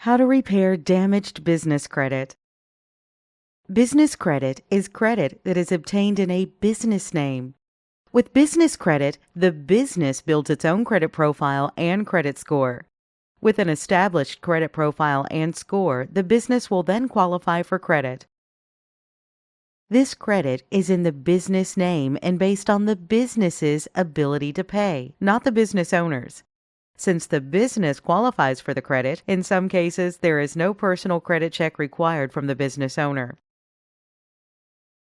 How to repair damaged business credit. Business credit is credit that is obtained in a business name. With business credit, the business builds its own credit profile and credit score. With an established credit profile and score, the business will then qualify for credit. This credit is in the business name and based on the business's ability to pay, not the business owner's. Since the business qualifies for the credit, in some cases there is no personal credit check required from the business owner.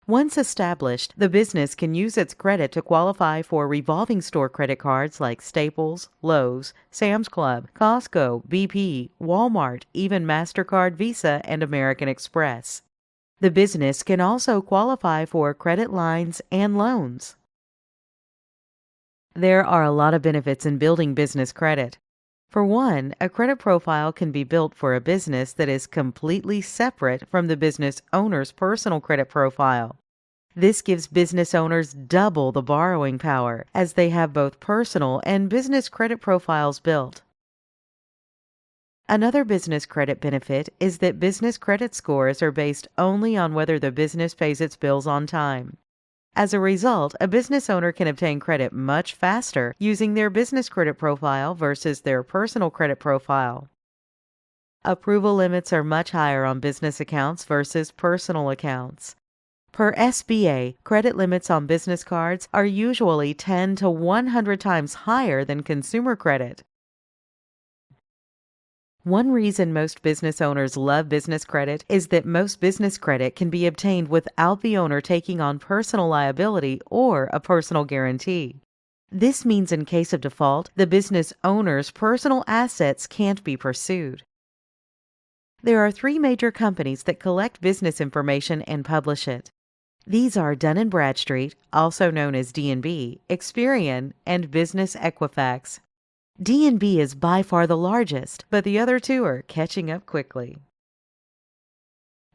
Once established, the business can use its credit to qualify for revolving store credit cards like Staples, Lowe's, Sam's Club, Costco, BP, Walmart, even MasterCard, Visa, and American Express. The business can also qualify for credit lines and loans. There are a lot of benefits in building business credit. For one, a credit profile can be built for a business that is completely separate from the business owner's personal credit profile. This gives business owners double the borrowing power, as they have both personal and business credit profiles built. Another business credit benefit is that business credit scores are based only on whether the business pays its bills on time. As a result, a business owner can obtain credit much faster using their business credit profile versus their personal credit profile. Approval limits are much higher on business accounts versus personal accounts. Per SBA, credit limits on business cards are usually 10 to 100 times higher than consumer credit. One reason most business owners love business credit is that most business credit can be obtained without the owner taking on personal liability or a personal guarantee. This means in case of default, the business owner's personal assets can't be pursued. There are 3 major companies that collect business information and publish it. These are Dun & Bradstreet, also known as D&B, Experian, and Business Equifax. D&B is by far the largest, but the other 2 are catching up quickly.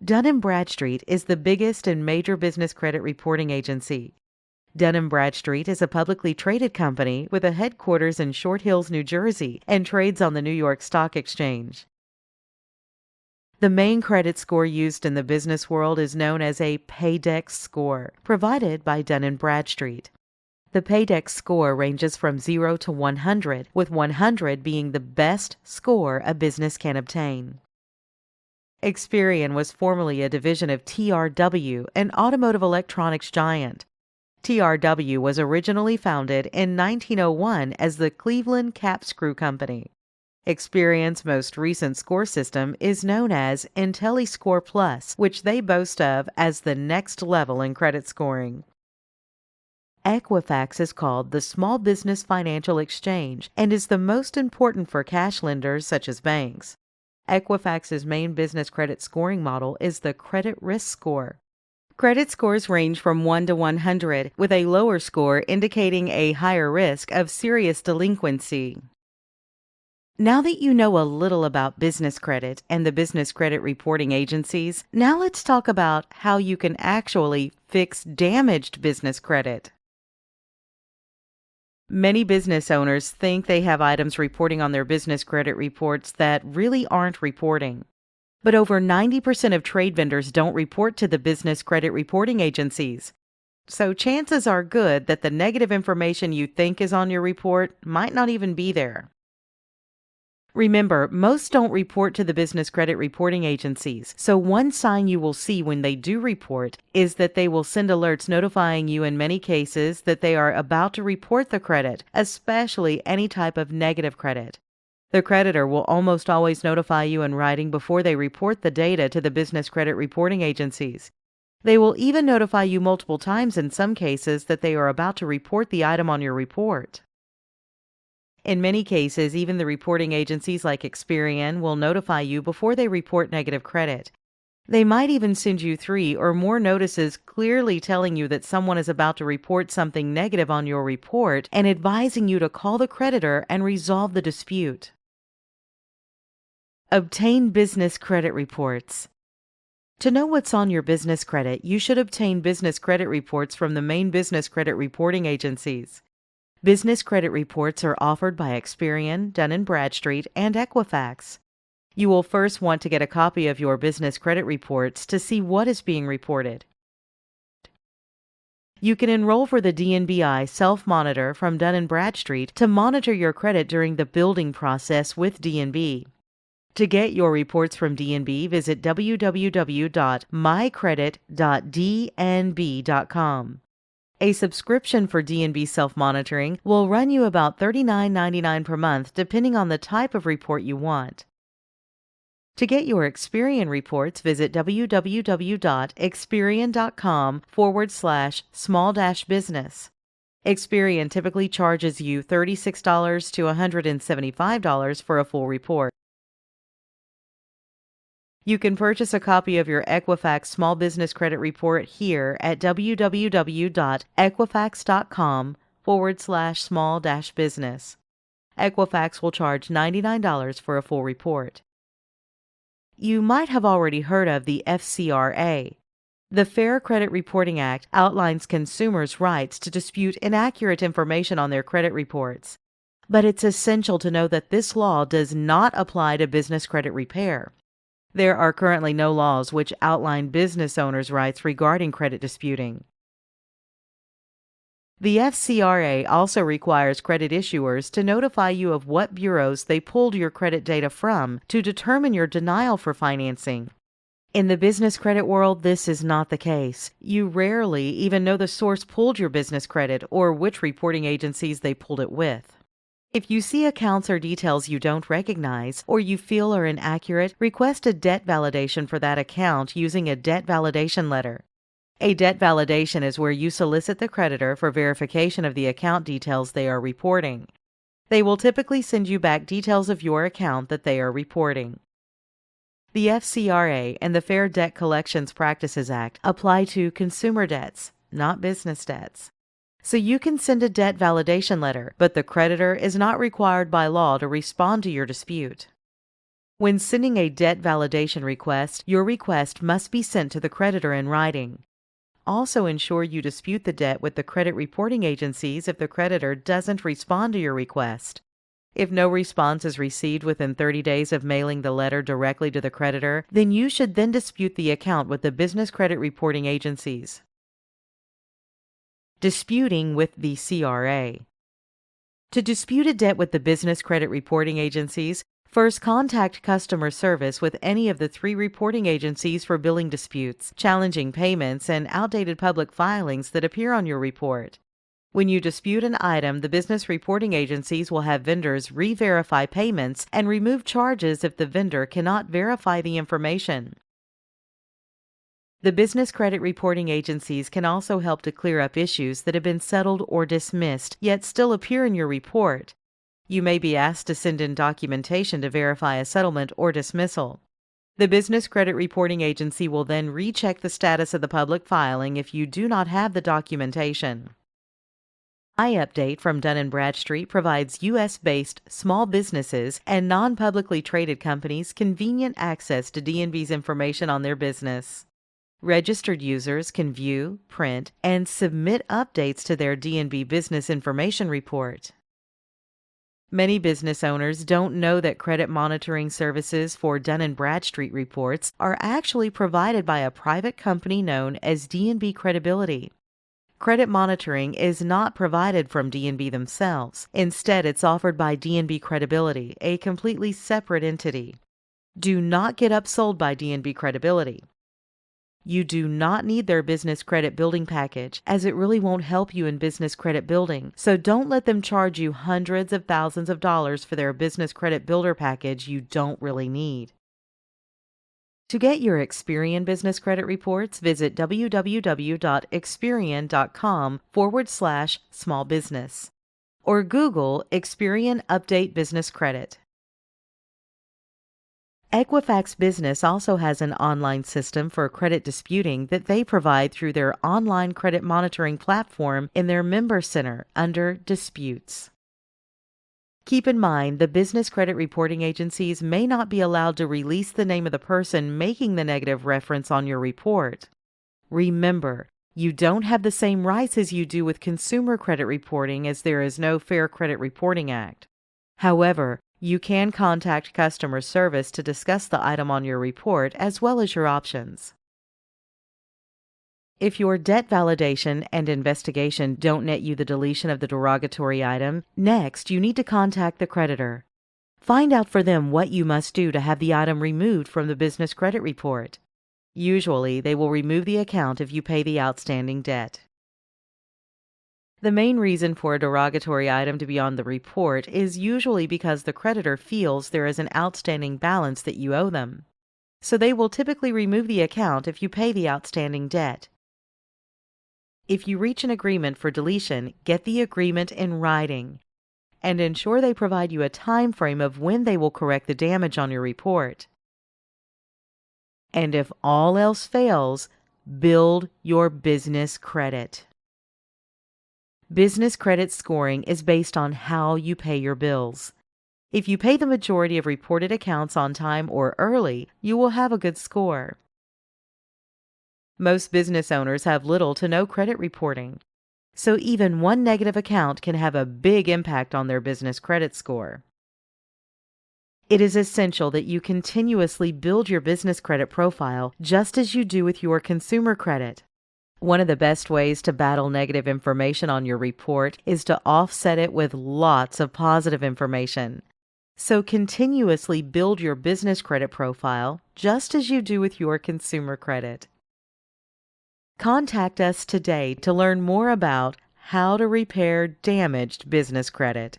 Dun & Bradstreet is the biggest and major business credit reporting agency. Dun & Bradstreet is a publicly traded company with a headquarters in Short Hills, New Jersey, and trades on the New York Stock Exchange. The main credit score used in the business world is known as a Paydex score, provided by Dun & Bradstreet. The Paydex score ranges from 0 to 100, with 100 being the best score a business can obtain. Experian was formerly a division of TRW, an automotive electronics giant. TRW was originally founded in 1901 as the Cleveland Cap Screw Company. Experian's most recent score system is known as IntelliScore Plus, which they boast of as the next level in credit scoring. Equifax is called the Small Business Financial Exchange and is the most important for cash lenders such as banks. Equifax's main business credit scoring model is the credit risk score. Credit scores range from 1 to 100, with a lower score indicating a higher risk of serious delinquency. Now that you know a little about business credit and the business credit reporting agencies, now let's talk about how you can actually fix damaged business credit. Many business owners think they have items reporting on their business credit reports that really aren't reporting. But over 90% of trade vendors don't report to the business credit reporting agencies. So chances are good that the negative information you think is on your report might not even be there. Remember, most don't report to the business credit reporting agencies, so one sign you will see when they do report is that they will send alerts notifying you in many cases that they are about to report the credit, especially any type of negative credit. The creditor will almost always notify you in writing before they report the data to the business credit reporting agencies. They will even notify you multiple times in some cases that they are about to report the item on your report. In many cases, even the reporting agencies like Experian will notify you before they report negative credit. They might even send you 3 or more notices clearly telling you that someone is about to report something negative on your report and advising you to call the creditor and resolve the dispute. Obtain business credit reports. To know what's on your business credit, you should obtain business credit reports from the main business credit reporting agencies. Business credit reports are offered by Experian, Dun & Bradstreet, and Equifax. You will first want to get a copy of your business credit reports to see what is being reported. You can enroll for the DNBI Self-Monitor from Dun & Bradstreet to monitor your credit during the building process with DNB. To get your reports from DNB, visit www.mycredit.dnb.com. A subscription for DNB Self-Monitoring will run you about $39.99 per month depending on the type of report you want. To get your Experian reports, visit www.experian.com/small-business. Experian typically charges you $36 to $175 for a full report. You can purchase a copy of your Equifax Small Business Credit Report here at www.equifax.com/small-business. Equifax will charge $99 for a full report. You might have already heard of the FCRA. The Fair Credit Reporting Act outlines consumers' rights to dispute inaccurate information on their credit reports. But it's essential to know that this law does not apply to business credit repair. There are currently no laws which outline business owners' rights regarding credit disputing. The FCRA also requires credit issuers to notify you of what bureaus they pulled your credit data from to determine your denial for financing. In the business credit world, this is not the case. You rarely even know the source pulled your business credit or which reporting agencies they pulled it with. If you see accounts or details you don't recognize or you feel are inaccurate, request a debt validation for that account using a debt validation letter. A debt validation is where you solicit the creditor for verification of the account details they are reporting. They will typically send you back details of your account that they are reporting. The FCRA and the Fair Debt Collections Practices Act apply to consumer debts, not business debts. So you can send a debt validation letter, but the creditor is not required by law to respond to your dispute. When sending a debt validation request, your request must be sent to the creditor in writing. Also ensure you dispute the debt with the credit reporting agencies if the creditor doesn't respond to your request. If no response is received within 30 days of mailing the letter directly to the creditor, then you should then dispute the account with the business credit reporting agencies. Disputing with the CRA. To dispute a debt with the business credit reporting agencies, first contact customer service with any of the 3 reporting agencies for billing disputes, challenging payments, and outdated public filings that appear on your report. When you dispute an item, the business reporting agencies will have vendors re-verify payments and remove charges if the vendor cannot verify the information. The business credit reporting agencies can also help to clear up issues that have been settled or dismissed, yet still appear in your report. You may be asked to send in documentation to verify a settlement or dismissal. The business credit reporting agency will then recheck the status of the public filing if you do not have the documentation. iUpdate from Dun & Bradstreet provides U.S.-based small businesses and non-publicly traded companies convenient access to DNB's information on their business. Registered users can view, print, and submit updates to their DNB Business Information Report. Many business owners don't know that credit monitoring services for Dun & Bradstreet reports are actually provided by a private company known as DNB Credibility. Credit monitoring is not provided from DNB themselves. Instead, it's offered by DNB Credibility, a completely separate entity. Do not get upsold by DNB Credibility. You do not need their business credit building package, as it really won't help you in business credit building, so don't let them charge you hundreds of thousands of dollars for their business credit builder package you don't really need. To get your Experian business credit reports, visit www.experian.com/small-business or Google Experian Update Business Credit. Equifax Business also has an online system for credit disputing that they provide through their online credit monitoring platform in their member center under Disputes. Keep in mind, the business credit reporting agencies may not be allowed to release the name of the person making the negative reference on your report. Remember, you don't have the same rights as you do with consumer credit reporting, as there is no Fair Credit Reporting Act. However, You can contact customer service to discuss the item on your report as well as your options. If your debt validation and investigation don't net you the deletion of the derogatory item, next you need to contact the creditor. Find out for them what you must do to have the item removed from the business credit report. Usually, they will remove the account if you pay the outstanding debt. The main reason for a derogatory item to be on the report is usually because the creditor feels there is an outstanding balance that you owe them. So they will typically remove the account if you pay the outstanding debt. If you reach an agreement for deletion, get the agreement in writing and ensure they provide you a time frame of when they will correct the damage on your report. And if all else fails, build your business credit. Business credit scoring is based on how you pay your bills. If you pay the majority of reported accounts on time or early, you will have a good score. Most business owners have little to no credit reporting, so even one negative account can have a big impact on their business credit score. It is essential that you continuously build your business credit profile just as you do with your consumer credit. One of the best ways to battle negative information on your report is to offset it with lots of positive information. So continuously build your business credit profile just as you do with your consumer credit. Contact us today to learn more about how to repair damaged business credit.